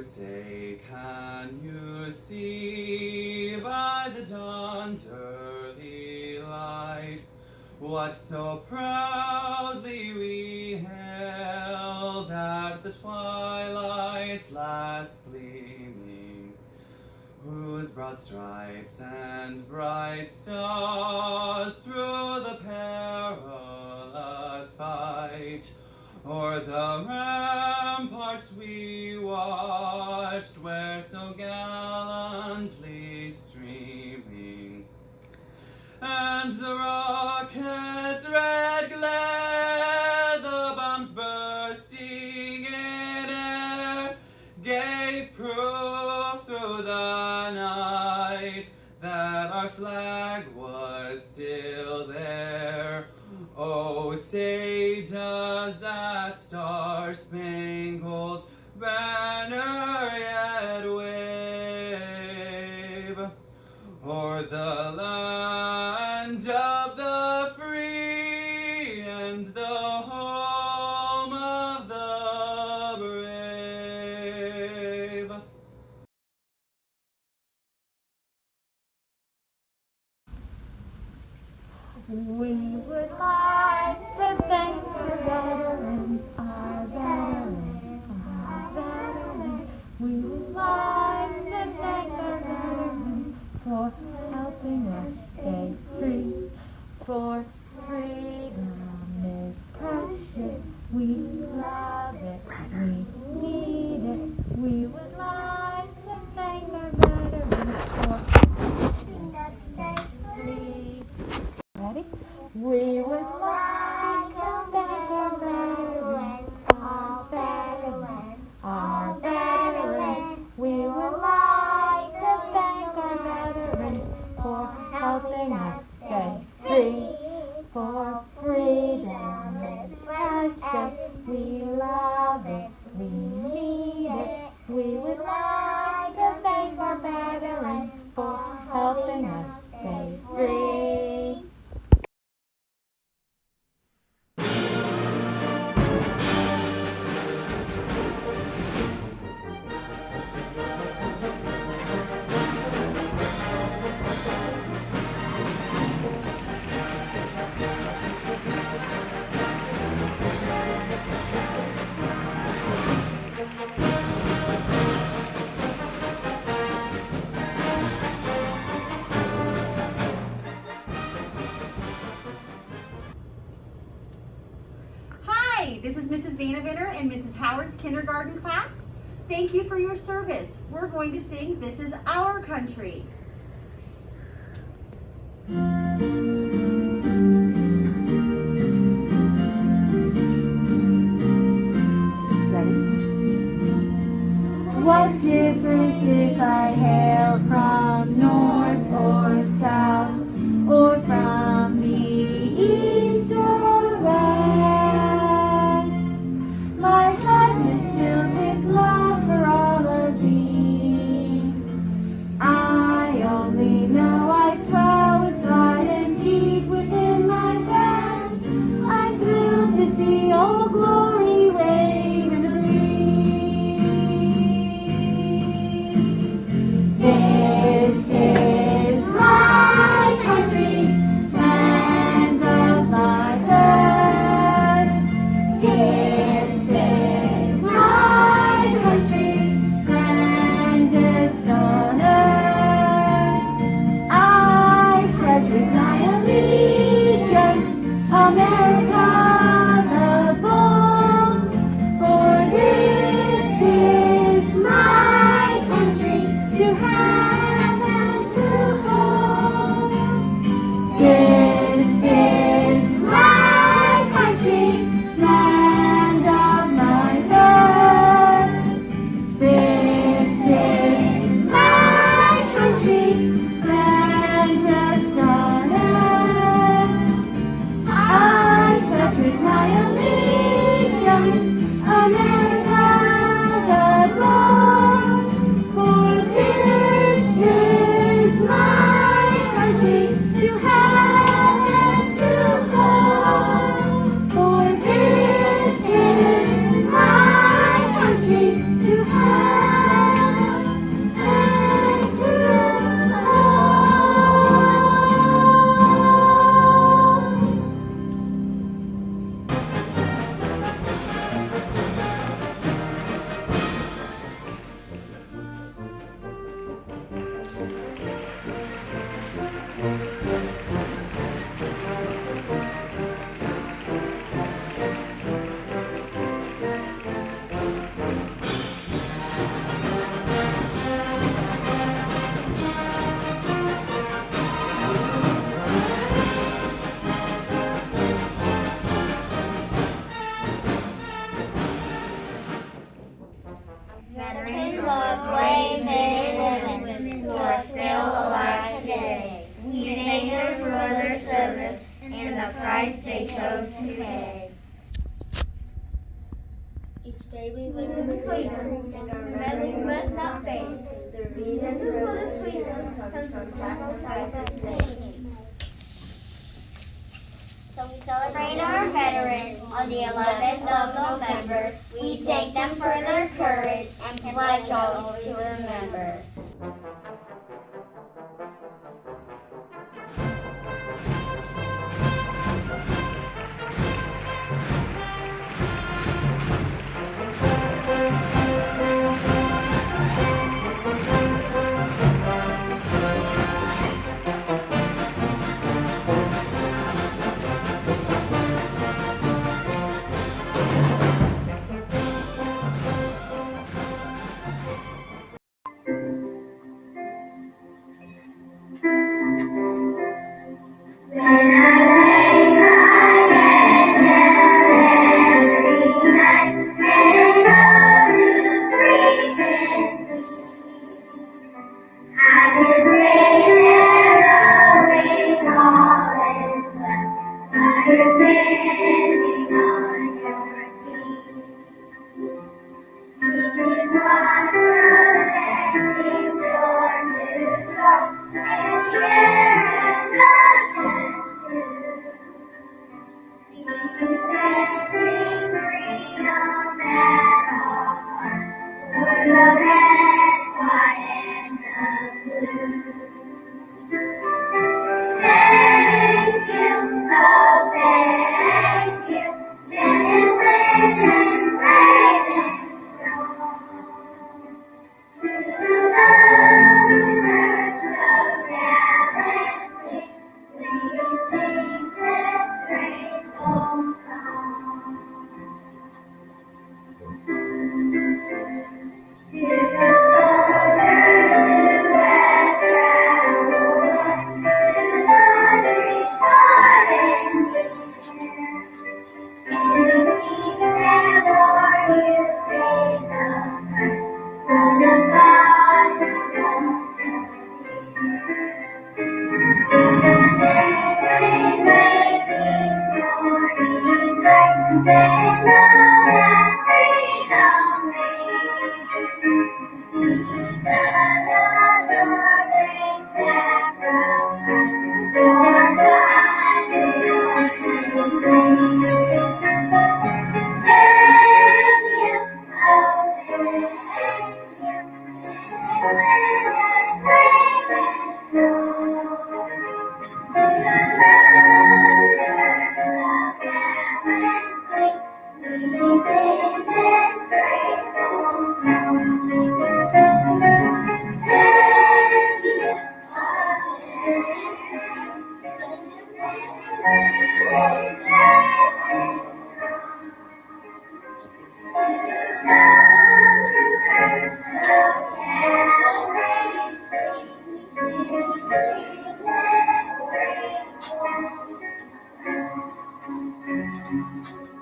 say, can you see by the dawn's early light what so proudly we held at the twilight's last gleaming, whose broad stripes and bright stars through the perilous fight o'er the ramparts we watched, where so gallantly streaming, and the rocket's red glare, the bombs bursting in air, gave proof through the night that our flag was still there. Oh, say, does that star-spangled banner yet wave o'er the land of the free and the home of the brave? We would like to thank the veterans, our veterans, our veterans. We would like to thank our veterans for helping us stay free. For freedom is precious. We love it. We need it. We would like to thank our veterans for helping us stay free. Ready? We would like to thank our veterans, our veterans, our veterans. We would like to thank our veterans for helping us stay free. For freedom is precious. We love it. We need it. We would like to thank our veterans for helping us stay free. Hi, this is Mrs. Vanaventer and Mrs. Howard's kindergarten class. Thank you for your service. We're going to sing This Is Our Country. What difference if I hail from north or south, or from the east or west? My heart is filled with love for all of these. I only know I swell with pride and deep within my breast I'm thrilled to see Old Glory wave in the breeze. This is my country, land of my birth. This is my country, grandest on earth. I pledge with my allegiance, America the bold, for this is my country, to have and to hold. This is my country, land of my birth. This is my country, grandest on earth. I pledge with my allegiance, America the bold, for this is my country, to have and to hold. For this is my country, to have We live in freedom, and our memories must not fade. The reason for this freedom comes from sacrifice and pain. So we celebrate our veterans on the 11th of November. We thank them for their courage and pledge always to remember.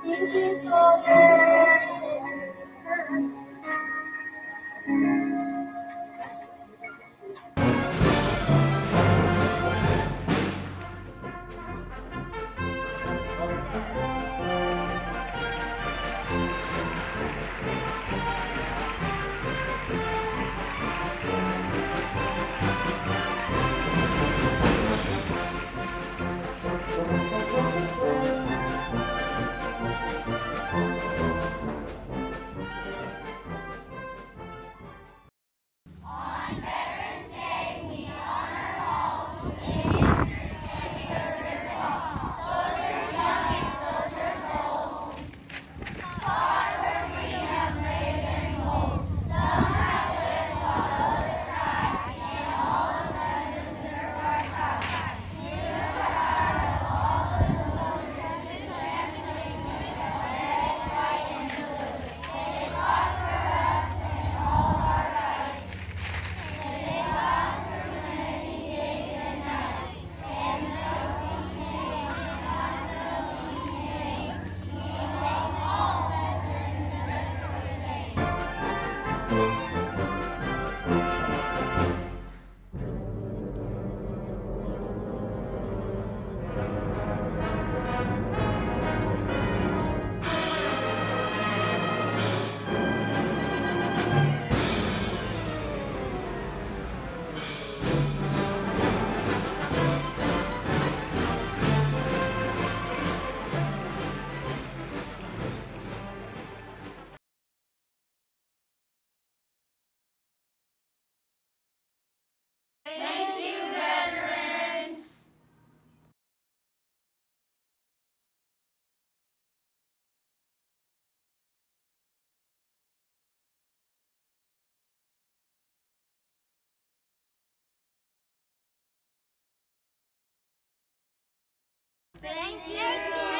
Thank you, soldiers. Thank you.